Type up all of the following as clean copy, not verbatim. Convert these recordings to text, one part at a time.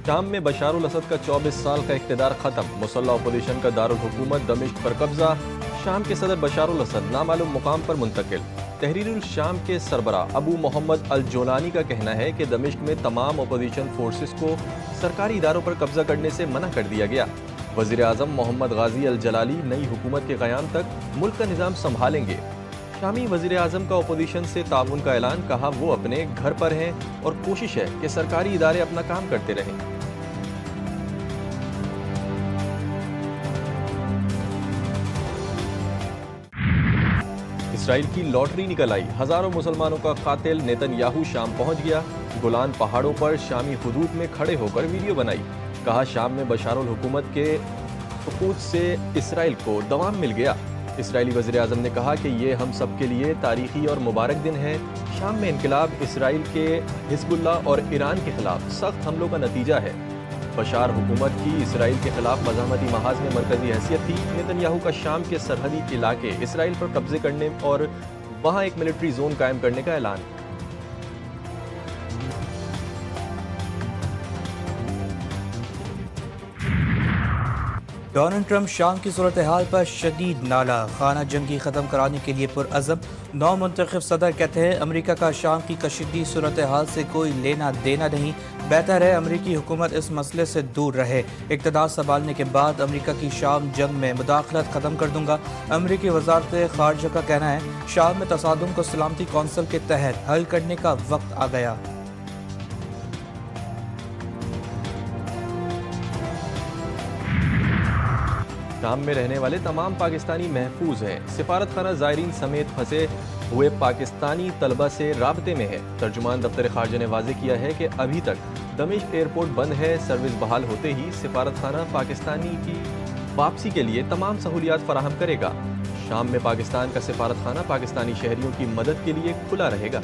شام میں بشار الاسد کا 24 سال کا اقتدار ختم، مسلح اپوزیشن کا دارالحکومت دمشق پر قبضہ، شام کے صدر بشار الاسد نامعلوم مقام پر منتقل۔ تحریر الشام کے سربراہ ابو محمد الجولانی کا کہنا ہے کہ دمشق میں تمام اپوزیشن فورسز کو سرکاری اداروں پر قبضہ کرنے سے منع کر دیا گیا۔ وزیر اعظم محمد غازی الجلالی نئی حکومت کے قیام تک ملک کا نظام سنبھالیں گے۔ شامی وزیر اعظم کا اپوزیشن سے تعاون کا اعلان، کہا وہ اپنے گھر پر ہیں اور کوشش ہے کہ سرکاری ادارے اپنا کام کرتے رہیں۔ اسرائیل کی لاٹری نکل آئی، ہزاروں مسلمانوں کا قاتل نیتن یاہو شام پہنچ گیا، گولان پہاڑوں پر شامی حدود میں کھڑے ہو کر ویڈیو بنائی، کہا شام میں بشار الحکومت کے سقوط سے اسرائیل کو دوام مل گیا۔ اسرائیلی وزیر اعظم نے کہا کہ یہ ہم سب کے لیے تاریخی اور مبارک دن ہے۔ شام میں انقلاب اسرائیل کے حزب اللہ اور ایران کے خلاف سخت حملوں کا نتیجہ ہے۔ بشار حکومت کی اسرائیل کے خلاف مزاحمتی محاذ میں مرکزی حیثیت تھی۔ نیتن یاہو کا شام کے سرحدی علاقے اسرائیل پر قبضے کرنے اور وہاں ایک ملٹری زون قائم کرنے کا اعلان۔ ڈونلڈ ٹرمپ شام کی صورتحال پر شدید نالا، خانہ جنگی ختم کرانے کے لیے پرعزم۔ نو منتخب صدر کہتے ہیں امریکہ کا شام کی کشیدگی صورتحال سے کوئی لینا دینا نہیں، بہتر ہے امریکی حکومت اس مسئلے سے دور رہے۔ اقتدار سنبھالنے کے بعد امریکہ کی شام جنگ میں مداخلت ختم کر دوں گا۔ امریکی وزارت خارجہ کا کہنا ہے شام میں تصادم کو سلامتی کونسل کے تحت حل کرنے کا وقت آ گیا۔ شام میں رہنے والے تمام پاکستانی محفوظ ہیں، سفارت خانہ زائرین سمیت پھنسے ہوئے پاکستانی طلبہ سے رابطے میں ہے۔ ترجمان دفتر خارجہ نے واضح کیا ہے کہ ابھی تک دمشق ایئرپورٹ بند ہے، سروس بحال ہوتے ہی سفارت خانہ پاکستانی کی واپسی کے لیے تمام سہولیات فراہم کرے گا۔ شام میں پاکستان کا سفارت خانہ پاکستانی شہریوں کی مدد کے لیے کھلا رہے گا۔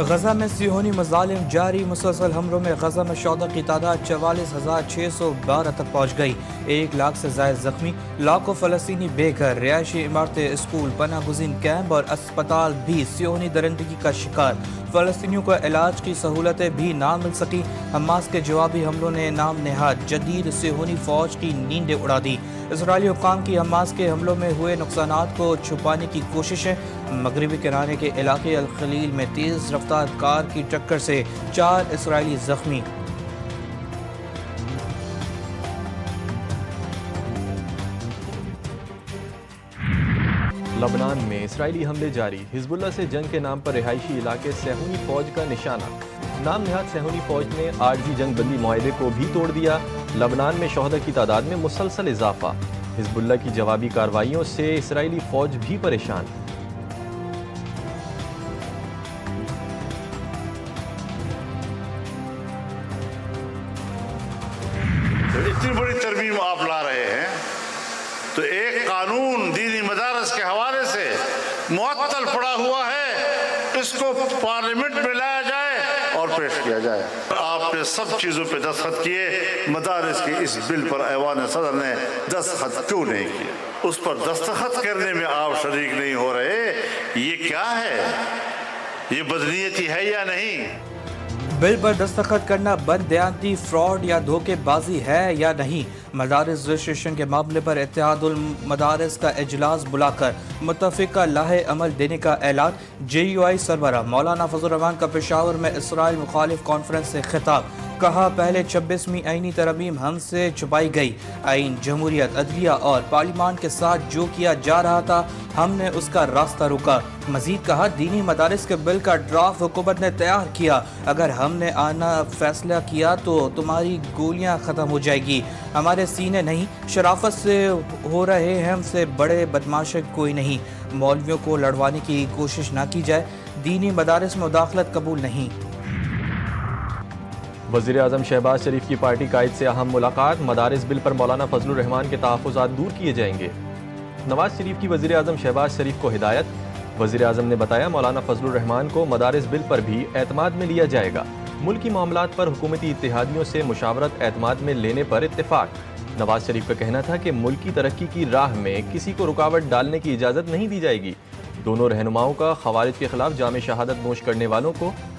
غزہ میں صہیونی مظالم جاری، مسلسل حملوں میں غزہ میں شہداء کی تعداد 44,612 تک پہنچ گئی، 1 لاکھ سے زائد زخمی، لاکھوں فلسطینی بے گھر، رہائشی عمارتیں، اسکول، پناہ گزین کیمپ اور اسپتال بھی صہیونی درندگی کا شکار، فلسطینیوں کو علاج کی سہولتیں بھی نہ مل سکی۔ حماس کے جوابی حملوں نے نام نہاد جدید صہیونی فوج کی نیندیں اڑا دی۔ اسرائیلی حکام کی حماس کے حملوں میں ہوئے نقصانات کو چھپانے کی کوششیں، مغربی کنارے کے علاقے الخلیل میں تیز رفتار کار کی ٹکر سے 4 اسرائیلی زخمی۔ لبنان میں اسرائیلی حملے جاری، حزب اللہ سے جنگ کے نام پر رہائشی علاقے صہیونی فوج کا نشانہ۔ نام نہاد صہیونی فوج نے عارضی جنگ بندی معاہدے کو بھی توڑ دیا۔ لبنان میں شہداء کی تعداد میں مسلسل اضافہ، حزب اللہ کی جوابی کارروائیوں سے اسرائیلی فوج بھی پریشان۔ اتنی بڑی ترمیم آپ لا رہے ہیں تو ایک قانون دینی مدارس کے حوالے سے معطل پڑا ہوا ہے، اس کو پارلیمنٹ میں لایا جائے اور پیش کیا جائے۔ آپ نے سب چیزوں پہ دستخط کیے، مدارس کے اس بل پر ایوان صدر نے دستخط کیوں نہیں کیے؟ اس پر دستخط کرنے میں آپ شریک نہیں ہو رہے، یہ کیا ہے؟ یہ بدنیتی ہے یا نہیں؟ بل پر دستخط کرنا بددیانتی، فراڈ یا دھوکے بازی ہے یا نہیں؟ مدارس رجسٹریشن کے معاملے پر اتحاد المدارس کا اجلاس بلا کر متفقہ لاحِ عمل دینے کا اعلان۔ JUI سربراہ مولانا فضل الرحمان کا پشاور میں اسرائیل مخالف کانفرنس سے خطاب، کہا پہلے 26ویں آئینی ترمیم ہم سے چھپائی گئی، آئین، جمہوریت، عدلیہ اور پارلیمان کے ساتھ جو کیا جا رہا تھا ہم نے اس کا راستہ روکا۔ مزید کہا دینی مدارس کے بل کا ڈرافٹ حکومت نے تیار کیا، اگر ہم نے آنا فیصلہ کیا تو تمہاری گولیاں ختم ہو جائے گی، ہمارے سینے نہیں، شرافت سے ہو رہے ہیں، ہم سے بڑے بدماش کوئی نہیں، مولویوں کو لڑوانے کی کوشش نہ کی جائے، دینی مدارس میں مداخلت قبول نہیں۔ وزیر اعظم شہباز شریف کی پارٹی قائد سے اہم ملاقات، مدارس بل پر مولانا فضل الرحمان کے تحفظات دور کیے جائیں گے۔ نواز شریف کی وزیر اعظم شہباز شریف کو ہدایت، وزیر اعظم نے بتایا مولانا فضل الرحمان کو مدارس بل پر بھی اعتماد میں لیا جائے گا، ملکی معاملات پر حکومتی اتحادیوں سے مشاورت اعتماد میں لینے پر اتفاق۔ نواز شریف کا کہنا تھا کہ ملکی ترقی کی راہ میں کسی کو رکاوٹ ڈالنے کی اجازت نہیں دی جائے گی۔ دونوں رہنماؤں کا خوارج کے خلاف جامع شہادت نوش کرنے والوں کو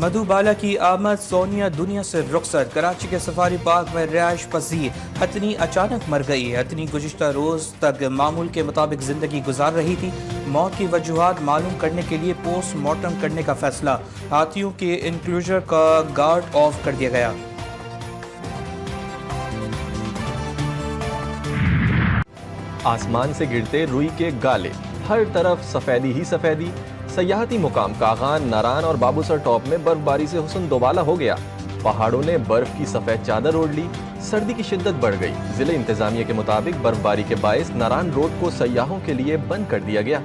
مدھوبالا کی آمد، سونیا دنیا سے رخصت، کراچی کے سفاری پارک میں رہائش پذیر ہتھنی اچانک مر گئی۔ ہتھنی گزشتہ روز تک معمول کے مطابق زندگی گزار رہی تھی۔ موت کی وجوہات معلوم کرنے کے لیے پوسٹ مارٹم کرنے کا فیصلہ، ہاتھیوں کے انکلوژر کا گارڈ آف کر دیا گیا۔ آسمان سے گرتے روئی کے گالے، ہر طرف سفیدی ہی سفیدی۔ سیاحتی مقام کاغان، ناران اور بابوسر ٹاپ میں برف باری سے حسن دوبالا ہو گیا۔ پہاڑوں نے برف کی سفید چادر اوڑھ لی، سردی کی شدت بڑھ گئی۔ ضلع انتظامیہ کے مطابق برف باری کے باعث ناران روڈ کو سیاحوں کے لیے بند کر دیا گیا۔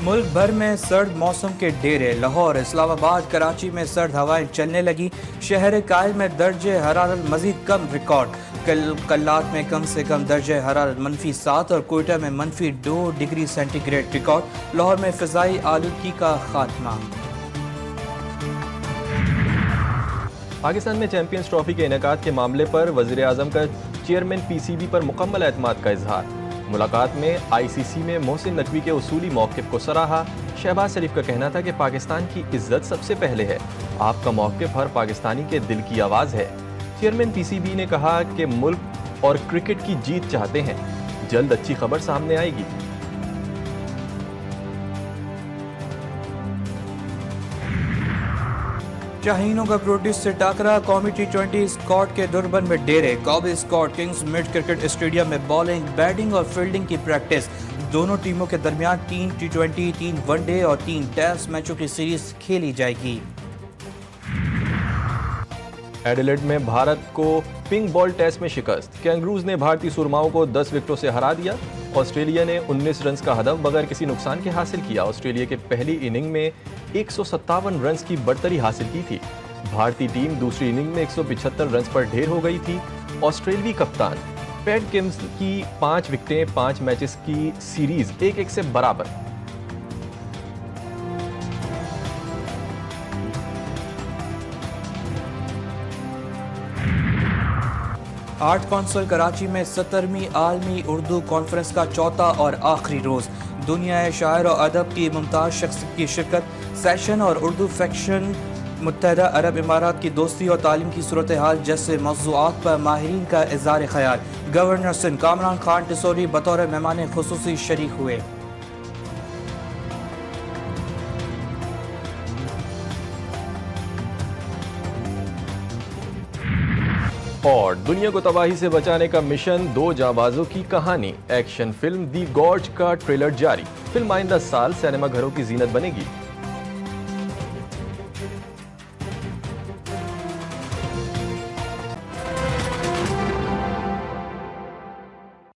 ملک بھر میں سرد موسم کے ڈیرے، لاہور، اسلام آباد، کراچی میں سرد ہوائیں چلنے لگی۔ شہر قائل میں درجہ حرارت مزید کم ریکارڈ، کلات میں کم سے کم درجہ حرارت -7 اور کوئٹہ میں -2 degree centigrade record. Lahore میں فضائی آلودگی کا خاتمہ۔ پاکستان میں چیمپئنز ٹرافی کے انعقاد کے معاملے پر وزیر اعظم کا چیئرمین پی سی بی پر مکمل اعتماد کا اظہار۔ ملاقات میں آئی سی سی میں محسن نقوی کے اصولی موقف کو سراہا۔ شہباز شریف کا کہنا تھا کہ پاکستان کی عزت سب سے پہلے ہے، آپ کا موقف ہر پاکستانی کے دل کی آواز ہے۔ چیئرمین پی سی بی نے کہا کہ ملک اور کرکٹ کی جیت چاہتے ہیں، جلد اچھی خبر سامنے آئے گی۔ شاہینوں کا پروڈیوس سے ٹاکرا، قومی ٹی20 اسکواڈ کے دربن میں ڈیرے، قومی squad Kings Mead cricket stadium میں بالنگ، بیٹنگ اور فیلڈنگ کی پریکٹس۔ دونوں ٹیموں کے درمیان 3 ٹی20، 3 ون ڈے اور 3 ٹیسٹ میچوں کی سیریز کھیلی جائے گی۔ ایڈیلیڈ میں بھارت کو پنک بال ٹیسٹ میں شکست، کینگروز نے بھارتی سرماؤں کو 10 وکٹوں سے ہرا دیا۔ آسٹریلیا نے 19 رنز کا ہدف بغیر کسی نقصان کے حاصل کیا۔ آسٹریلیا کے پہلی اننگ میں 157 رنز کی برتری حاصل کی تھی۔ بھارتی ٹیم دوسری اننگ میں 175 رنز پر ڈھیر ہو گئی تھی۔ آسٹریلوی کپتان پیٹ کمنس کی 5 وکٹیں، 5 میچز کی سیریز 1-1 سے برابر۔ آرٹ کونسل کراچی میں 17ویں عالمی اردو کانفرنس کا چوتھا اور آخری روز، دنیا شاعر و ادب کی ممتاز شخصیت کی شرکت۔ سیشن اور اردو فیکشن متحدہ عرب امارات کی دوستی اور تعلیم کی صورتحال جیسے موضوعات پر ماہرین کا اظہار خیال۔ گورنر سندھ کامران خان ٹسوری بطور مہمان خصوصی شریک ہوئے۔ اور دنیا کو تباہی سے بچانے کا مشن، 2 جانبازوں کی کہانی۔ ایکشن فلم دی گارج کا ٹریلر جاری، فلم آئندہ سال سینما گھروں کی زینت بنے گی۔